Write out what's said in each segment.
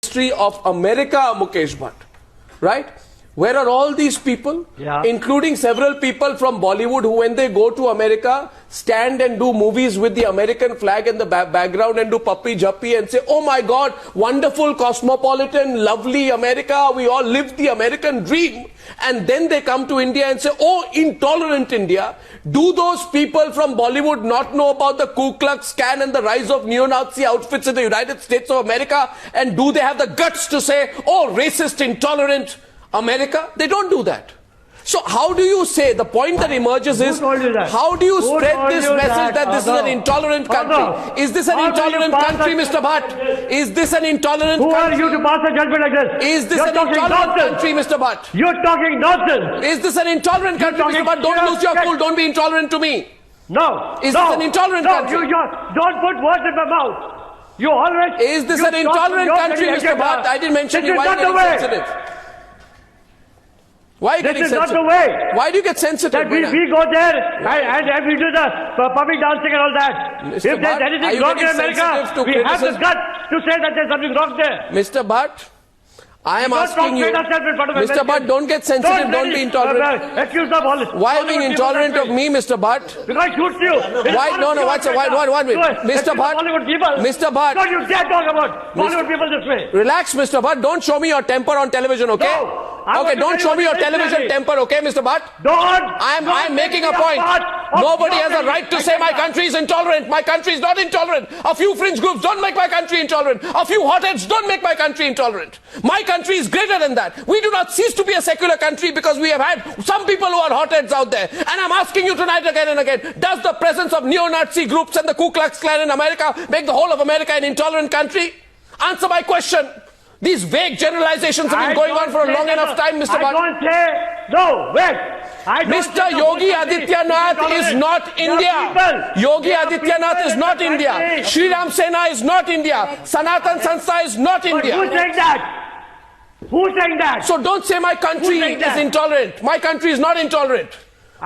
history of America, Mukesh Bhatt, right? Where are all these people, including several people from Bollywood who, when they go to America, stand and do movies with the American flag in the background and do puppy juppy and say, oh my God, wonderful, cosmopolitan, lovely America, we all live the American dream. And then they come to India and say, oh, intolerant India. Do those people from Bollywood not know about the Ku Klux Klan and the rise of neo-Nazi outfits in the United States of America? And do they have the guts to say, oh, racist, intolerant America? They don't do that. So how do you say, the point that emerges is, how do you spread this message that this is an intolerant country? Is this an intolerant country, Mr. Bhatt? Is this an intolerant country? Who are you to pass a judgment like this? Is this an intolerant country, Mr. Bhatt? You're talking nonsense. Is this an intolerant country, Mr. Bhatt? Don't lose your cool, don't be intolerant to me. No. Is this an intolerant country? Don't put words in my mouth. You always... Is this an intolerant country, Mr. Bhatt? I didn't mention you. Why are you getting sensitive? Why are you getting sensitive? This is not the way. Why do you get sensitive? That we go there and we do the public dancing and all that. Mr. If there's Bhatt, anything wrong in America, we have the guts to say that there's something wrong there. Mr. Bhatt, I am asking you, Mr. Bhatt, don't get sensitive, don't be intolerant. Why are you being intolerant of me, Mr. Bhatt? Because I shoot you. Why? No, one minute. Mr. Bhatt, Mr. Bhatt. Don't you dare talk about Bollywood people this way. Relax, Mr. Bhatt. Don't show me your temper on television, okay? No. Okay, don't show me your television temper, okay, Mr. Bhatt? I'm making a point. Nobody has a right to say my country is intolerant. My country is not intolerant. A few fringe groups don't make my country intolerant. A few hotheads don't make my country intolerant. My country is greater than that. We do not cease to be a secular country because we have had some people who are hotheads out there. And I'm asking you tonight again and again, does the presence of neo-Nazi groups and the Ku Klux Klan in America make the whole of America an intolerant country? Answer my question. These vague generalizations have been going on for a long enough time, Mr. Bhatt. I don't say, no, wait. Mr. Yogi Adityanath is not India. Yogi Adityanath is not India. Shri Ram Sena is not India. Sanatan Sanstha is not India. Who's saying that? Who's saying that? So don't say my country is intolerant. My country is not intolerant.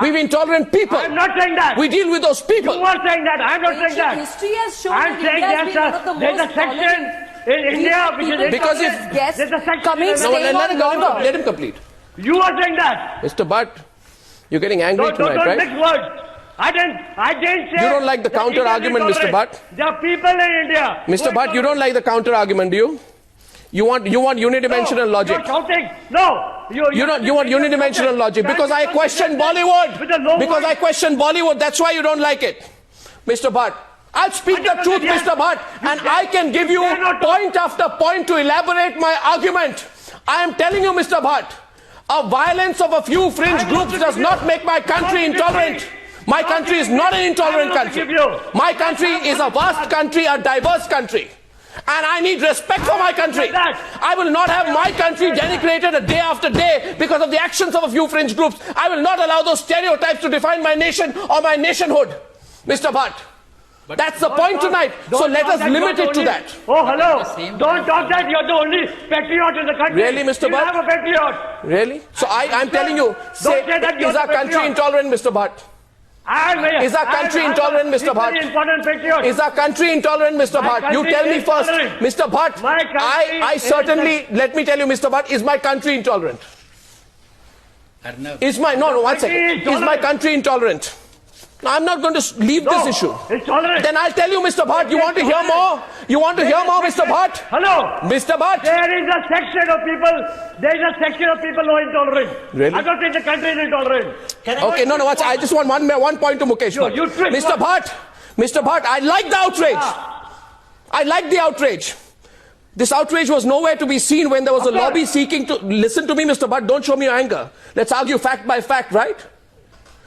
We've intolerant people. I'm not saying that. We deal with those people. You are saying that. I'm not saying that. History has shown I'm saying there's a section in India which is because if there's a section let him complete. You are saying that. Mr. Bhatt, you're getting angry tonight, right? Don't mix words. I didn't say... You don't like the counter argument, Mr. Bhatt? There are people in India... Mr. Bhatt, you don't like the counter argument, do you? You want unidimensional logic. You're counting. No. You want unidimensional logic. Because I question Bollywood. Because I question Bollywood. That's why you don't like it. Mr. Bhatt, I'll speak the truth, Mr. Bhatt. And I can give you point after point to elaborate my argument. I am telling you, Mr. Bhatt, a violence of a few fringe groups does not make my country intolerant. My country is not an intolerant country. My country is a vast country, a diverse country. And I need respect for my country. I will not have my country denigrated a day after day because of the actions of a few fringe groups. I will not allow those stereotypes to define my nation or my nationhood. Mr. Bhatt, that's the point tonight. So let us limit it to that. Oh, hello. Don't talk that you're the only patriot in the country. Really, Mr. Bhatt? You have a patriot. Really? So I'm telling you, say, is our country intolerant, Mr. Bhatt? Is our country intolerant, Mr. Bhatt? Is our country intolerant, Mr. Bhatt? You tell me first, Mr. Bhatt. I certainly, let me tell you, Mr. Bhatt, is my country intolerant? Is my, no, one second. Is my country intolerant? No, I'm not going to leave this issue. Then I'll tell you, Mr. Bhatt, you want to hear more? You want to hear more, Mr. Bhatt? Hello. Mr. Bhatt. There is a section of people who are intolerant. Really? I'm not saying the country is intolerant. Okay, no, watch. I just want one point to Mukesh Bhatt. Mr. Bhatt, I like the outrage. I like the outrage. This outrage was nowhere to be seen when there was a lobby seeking to... Listen to me, Mr. Bhatt, don't show me your anger. Let's argue fact by fact, right?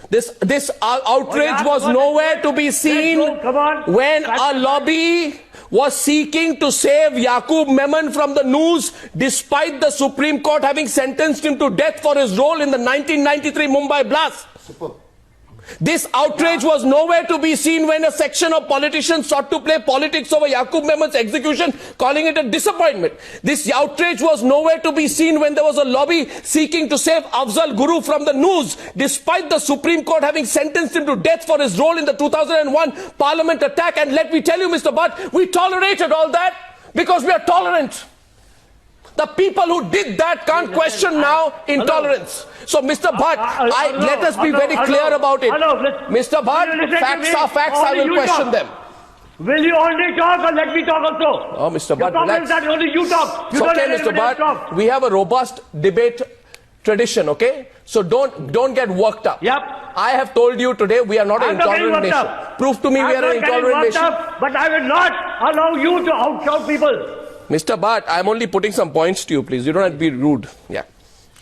This outrage was nowhere to be seen when a lobby was seeking to save Yaqub Memon from the news despite the Supreme Court having sentenced him to death for his role in the 1993 Mumbai blast. This outrage was nowhere to be seen when a section of politicians sought to play politics over Yaqub Memon's execution, calling it a disappointment. This outrage was nowhere to be seen when there was a lobby seeking to save Afzal Guru from the news, despite the Supreme Court having sentenced him to death for his role in the 2001 Parliament attack. And let me tell you, Mr. Bhatt, we tolerated all that because we are tolerant. The people who did that can't question now intolerance. So, Mr. Bhatt, let us be very clear about it. Mr. Bhatt, facts are facts, I will question them. Will you only talk or let me talk also? Oh, Mr. Bhatt, Your problem relax. is that only you talk. You It's don't okay, let Mr. anybody else Bhatt. talk. We have a robust debate tradition, okay? So don't get worked up. Yep. I have told you today we are not an I'm not getting intolerant worked nation. up. Prove to me we I'm are an not getting intolerant worked nation. up, but I will not allow you to outshout people. Mr. Bhatt, I'm only putting some points to you, please. You don't have to be rude. Yeah.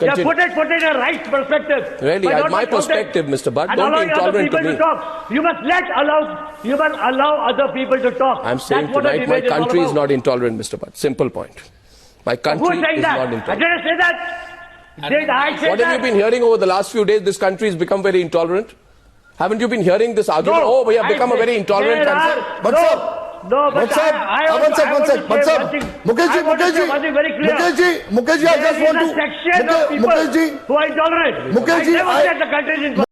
Yeah, Continue. put it in a right perspective. Really, But not my just perspective, it. Mr. Bhatt. And Don't be allowing other intolerant to people me. talk. You must allow other people to talk. I'm saying That's what a tonight my debate all country is about. not intolerant, Mr. Bhatt. Simple point. My Who country is saying is that? not I intolerant. didn't say that. Did I say What that? have you been hearing over the last few days? This country has become very intolerant. Haven't you been hearing this argument? No, Oh, we have become a very intolerant country. But sir, No, but one sec, one sec. Mukesh ji, I just want to. section of people Mukesh ji, who are intolerant. Mukesh ji, I never said the country is intolerant.